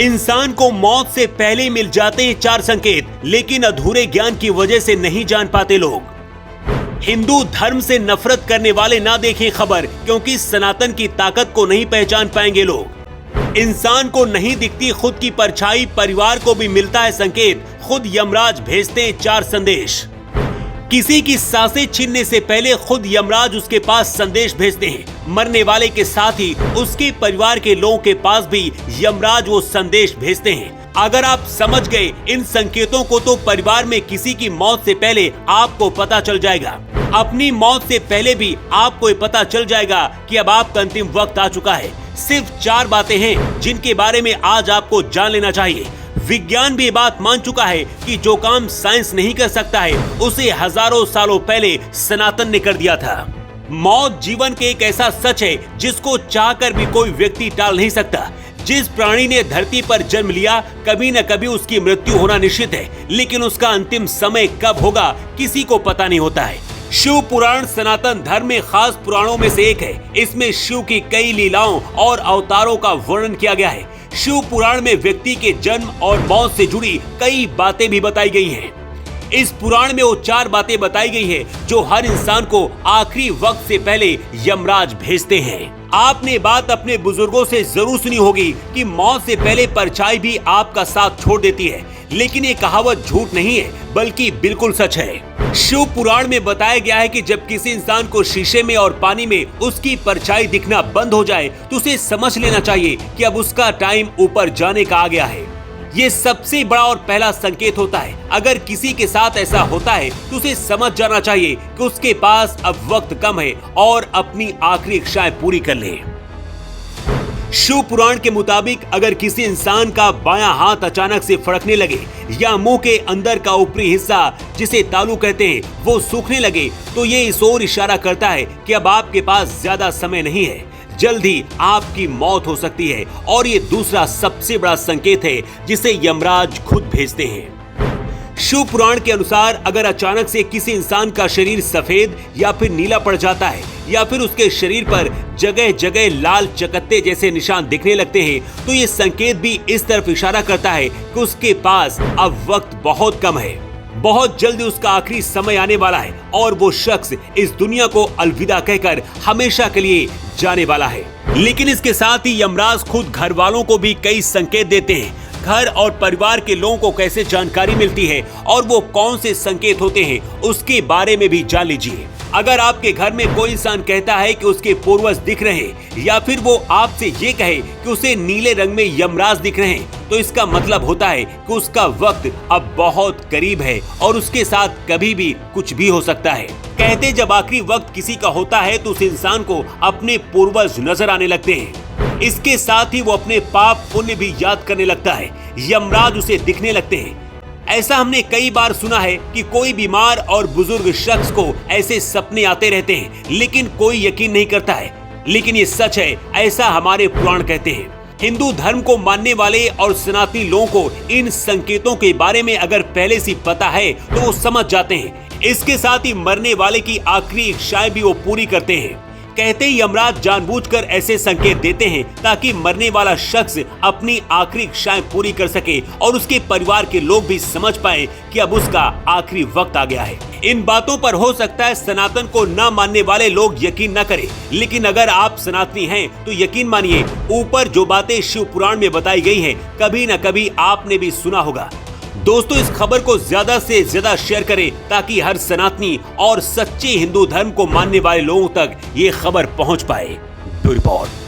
इंसान को मौत से पहले मिल जाते हैं 4 संकेत, लेकिन अधूरे ज्ञान की वजह से नहीं जान पाते लोग। हिंदू धर्म से नफरत करने वाले ना देखें खबर, क्योंकि सनातन की ताकत को नहीं पहचान पाएंगे लोग। इंसान को नहीं दिखती खुद की परछाई, परिवार को भी मिलता है संकेत, खुद यमराज भेजते हैं 4 संदेश। किसी की सांसें छीनने से पहले खुद यमराज उसके पास संदेश भेजते हैं। मरने वाले के साथ ही उसके परिवार के लोगों के पास भी यमराज वो संदेश भेजते हैं। अगर आप समझ गए इन संकेतों को तो परिवार में किसी की मौत से पहले आपको पता चल जाएगा। अपनी मौत से पहले भी आपको पता चल जाएगा कि अब आपका अंतिम वक्त आ चुका है। सिर्फ 4 बातें हैं जिनके बारे में आज आपको जान लेना चाहिए। विज्ञान भी ये बात मान चुका है कि जो काम साइंस नहीं कर सकता है उसे हजारों सालों पहले सनातन ने कर दिया था। मौत जीवन के एक ऐसा सच है जिसको चाहकर भी कोई व्यक्ति टाल नहीं सकता। जिस प्राणी ने धरती पर जन्म लिया कभी न कभी उसकी मृत्यु होना निश्चित है, लेकिन उसका अंतिम समय कब होगा किसी को पता नहीं होता है। शिव पुराण सनातन धर्म में खास पुराणों में से एक है। इसमें शिव की कई लीलाओं और अवतारों का वर्णन किया गया है। शिव पुराण में व्यक्ति के जन्म और मौत से जुड़ी कई बातें भी बताई गई हैं। इस पुराण में वो 4 बातें बताई गई है जो हर इंसान को आखिरी वक्त से पहले यमराज भेजते हैं। आपने बात अपने बुजुर्गों से जरूर सुनी होगी कि मौत से पहले परछाई भी आपका साथ छोड़ देती है, लेकिन ये कहावत झूठ नहीं है बल्कि बिल्कुल सच है। शिव पुराण में बताया गया है कि जब किसी इंसान को शीशे में और पानी में उसकी परछाई दिखना बंद हो जाए तो उसे समझ लेना चाहिए कि अब उसका टाइम ऊपर जाने का आ गया है। ये सबसे बड़ा और पहला संकेत होता है। अगर किसी के साथ ऐसा होता है तो उसे समझ जाना चाहिए कि उसके पास अब वक्त कम है और अपनी आखिरी इच्छाएं पूरी कर ले। शिव पुराण के मुताबिक अगर किसी इंसान का बायां हाथ अचानक से फड़कने लगे या मुंह के अंदर का ऊपरी हिस्सा जिसे तालू कहते हैं वो सूखने लगे तो ये इस ओर इशारा करता है कि अब आपके पास ज्यादा समय नहीं है, जल्द ही आपकी मौत हो सकती है। और ये दूसरा सबसे बड़ा संकेत है जिसे यमराज खुद भेजते हैं। शिव पुराण के अनुसार अगर अचानक से किसी इंसान का शरीर सफेद या फिर नीला पड़ जाता है या फिर उसके शरीर पर जगह जगह लाल चकत्ते जैसे निशान दिखने लगते हैं तो ये संकेत भी इस तरफ इशारा करता है कि उसके पास अब वक्त बहुत कम है। बहुत जल्दी उसका आखिरी समय आने वाला है और वो शख्स इस दुनिया को अलविदा कहकर हमेशा के लिए जाने वाला है। लेकिन इसके साथ ही यमराज खुद घर वालों को भी कई संकेत देते हैं। घर और परिवार के लोगों को कैसे जानकारी मिलती है और वो कौन से संकेत होते हैं उसके बारे में भी जान लीजिए। अगर आपके घर में कोई इंसान कहता है कि उसके पूर्वज दिख रहे हैं या फिर वो आपसे ये कहे कि उसे नीले रंग में यमराज दिख रहे हैं तो इसका मतलब होता है कि उसका वक्त अब बहुत करीब है और उसके साथ कभी भी कुछ भी हो सकता है। कहते जब आखिरी वक्त किसी का होता है तो उस इंसान को अपने पूर्वज नजर आने लगते हैं। इसके साथ ही वो अपने पाप पुण्य भी याद करने लगता है। यमराज उसे दिखने लगते हैं। ऐसा हमने कई बार सुना है कि कोई बीमार और बुजुर्ग शख्स को ऐसे सपने आते रहते हैं, लेकिन कोई यकीन नहीं करता है। लेकिन ये सच है, ऐसा हमारे पुराण कहते हैं। हिंदू धर्म को मानने वाले और सनातनी लोगों को इन संकेतों के बारे में अगर पहले से पता है तो वो समझ जाते हैं। इसके साथ ही मरने वाले की आखिरी इच्छाएं भी वो पूरी करते हैं। कहते ही यमराज जानबूझकर ऐसे संकेत देते हैं ताकि मरने वाला शख्स अपनी आखिरी इच्छाएं पूरी कर सके और उसके परिवार के लोग भी समझ पाए कि अब उसका आखिरी वक्त आ गया है। इन बातों पर हो सकता है सनातन को न मानने वाले लोग यकीन न करें, लेकिन अगर आप सनातनी हैं तो यकीन मानिए ऊपर जो बातें शिव पुराण में बताई गई हैं कभी न कभी आपने भी सुना होगा। दोस्तों इस खबर को ज्यादा से ज्यादा शेयर करें ताकि हर सनातनी और सच्चे हिंदू धर्म को मानने वाले लोगों तक ये खबर पहुंच पाए। Bureau report.